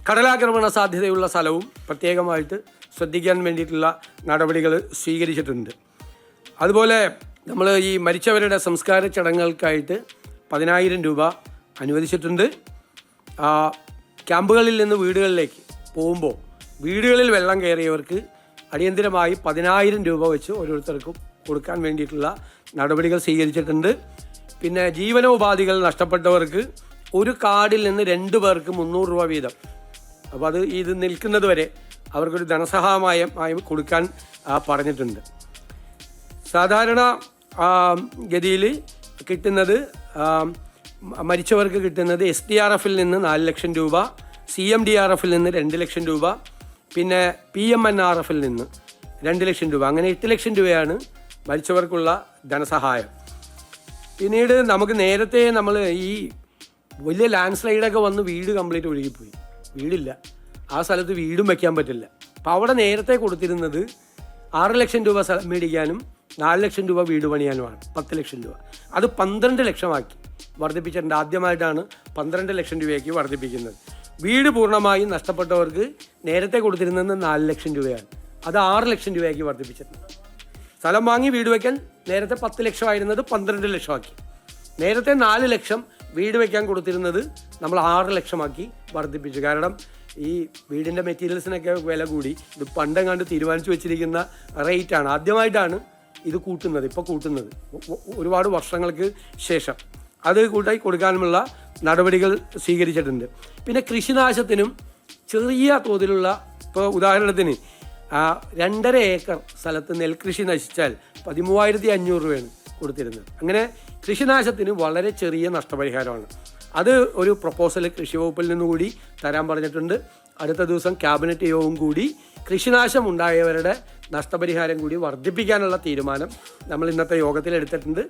കടലാക്രമണ സാധ്യതയുള്ള സ്ഥലവും പ്രത്യേകമായിട്ട് ശ്രദ്ധിക്കാൻ വേണ്ടിയിട്ടുള്ള നടപടികൾ സ്വീകരിച്ചിട്ടുണ്ട്. അതുപോലെ നമ്മൾ ഈ മരിച്ചവരുടെ സംസ്കാര ചടങ്ങുകൾക്കായിട്ട് 10,000 രൂപ അനുവദിച്ചിട്ടുണ്ട്. ക്യാമ്പുകളിൽ നിന്ന് വീടുകളിലേക്ക് പോകുമ്പോൾ വീടുകളിൽ വെള്ളം കയറിയവർക്ക് അടിയന്തിരമായി 10,000 രൂപ വെച്ച് ഓരോരുത്തർക്കും കൊടുക്കാൻ വേണ്ടിയിട്ടുള്ള നടപടികൾ സ്വീകരിച്ചിട്ടുണ്ട്. പിന്നെ ജീവനോപാധികൾ നഷ്ടപ്പെട്ടവർക്ക് ഒരു കാർഡിൽ നിന്ന് 2 പേർക്ക് 300 രൂപ വീതം, അപ്പോൾ അത് ഇത് നിൽക്കുന്നത് വരെ അവർക്കൊരു ധനസഹായമായി കൊടുക്കാൻ പറഞ്ഞിട്ടുണ്ട്. സാധാരണ ഗതിയിൽ കിട്ടുന്നത് മരിച്ചവർക്ക് കിട്ടുന്നത് SDRF-ൽ നിന്ന് 4 ലക്ഷം രൂപ, CMDRF-ൽ നിന്ന് 2 ലക്ഷം രൂപ, പിന്നെ PMNRF-ൽ നിന്ന് 2 ലക്ഷം രൂപ, അങ്ങനെ 8 ലക്ഷം രൂപയാണ് മരിച്ചവർക്കുള്ള ധനസഹായം. പിന്നീട് നമുക്ക് നേരത്തെ നമ്മൾ ഈ വലിയ ലാൻഡ് സ്ലൈഡൊക്കെ വന്ന് വീട് കംപ്ലീറ്റ് ഒഴുകിപ്പോയി, വീടില്ല, ആ സ്ഥലത്ത് വീടും വയ്ക്കാൻ പറ്റില്ല. അപ്പോൾ അവിടെ നേരത്തെ കൊടുത്തിരുന്നത് 6 ലക്ഷം രൂപ സ്ഥലം മേടിക്കാനും 4 ലക്ഷം രൂപ വീട് പണിയാനുമാണ്, 10 ലക്ഷം രൂപ. അത് 12 ലക്ഷമാക്കി വർദ്ധിപ്പിച്ചിട്ടുണ്ട്. ആദ്യമായിട്ടാണ് 12 ലക്ഷം രൂപയ്ക്ക് വർദ്ധിപ്പിക്കുന്നത്. വീട് പൂർണ്ണമായും നഷ്ടപ്പെട്ടവർക്ക് നേരത്തെ കൊടുത്തിരുന്നത് 4 ലക്ഷം രൂപയാണ്, അത് 6 ലക്ഷം രൂപയ്ക്ക് വർദ്ധിപ്പിച്ചിട്ടുണ്ട്. സ്ഥലം വാങ്ങി വീട് വയ്ക്കാൻ നേരത്തെ 10 ലക്ഷമായിരുന്നത് 12 ലക്ഷമാക്കി. നേരത്തെ 4 ലക്ഷം വീട് വയ്ക്കാൻ കൊടുത്തിരുന്നത് നമ്മൾ 6 ലക്ഷമാക്കി വർദ്ധിപ്പിച്ചു. കാരണം ഈ വീടിൻ്റെ മെറ്റീരിയൽസിനൊക്കെ വില കൂടി. ഇത് പണ്ടെങ്ങാണ്ട് തീരുമാനിച്ചു വെച്ചിരിക്കുന്ന റേറ്റാണ്, ആദ്യമായിട്ടാണ് ഇത് കൂട്ടുന്നത്, ഇപ്പോൾ കൂട്ടുന്നത് ഒരുപാട് വർഷങ്ങൾക്ക് ശേഷം. അത് കൂട്ടായി കൊടുക്കാനുമുള്ള നടപടികൾ സ്വീകരിച്ചിട്ടുണ്ട്. പിന്നെ കൃഷിനാശത്തിനും ചെറിയ തോതിലുള്ള, ഇപ്പോൾ ഉദാഹരണത്തിന് 2.5 ഏക്കർ സ്ഥലത്ത് നെൽകൃഷി നശിച്ചാൽ 13,500 രൂപയാണ് കൊടുത്തിരുന്നത്. അങ്ങനെ കൃഷിനാശത്തിന് വളരെ ചെറിയ നഷ്ടപരിഹാരമാണ്. അത് ഒരു പ്രപ്പോസൽ കൃഷി വകുപ്പിൽ നിന്നുകൂടി തരാൻ പറഞ്ഞിട്ടുണ്ട്. അടുത്ത ദിവസം ക്യാബിനറ്റ് യോഗവും കൂടി കൃഷിനാശം ഉണ്ടായവരുടെ നഷ്ടപരിഹാരം കൂടി വർദ്ധിപ്പിക്കാനുള്ള തീരുമാനം നമ്മൾ ഇന്നത്തെ യോഗത്തിൽ എടുത്തിട്ടുണ്ട്.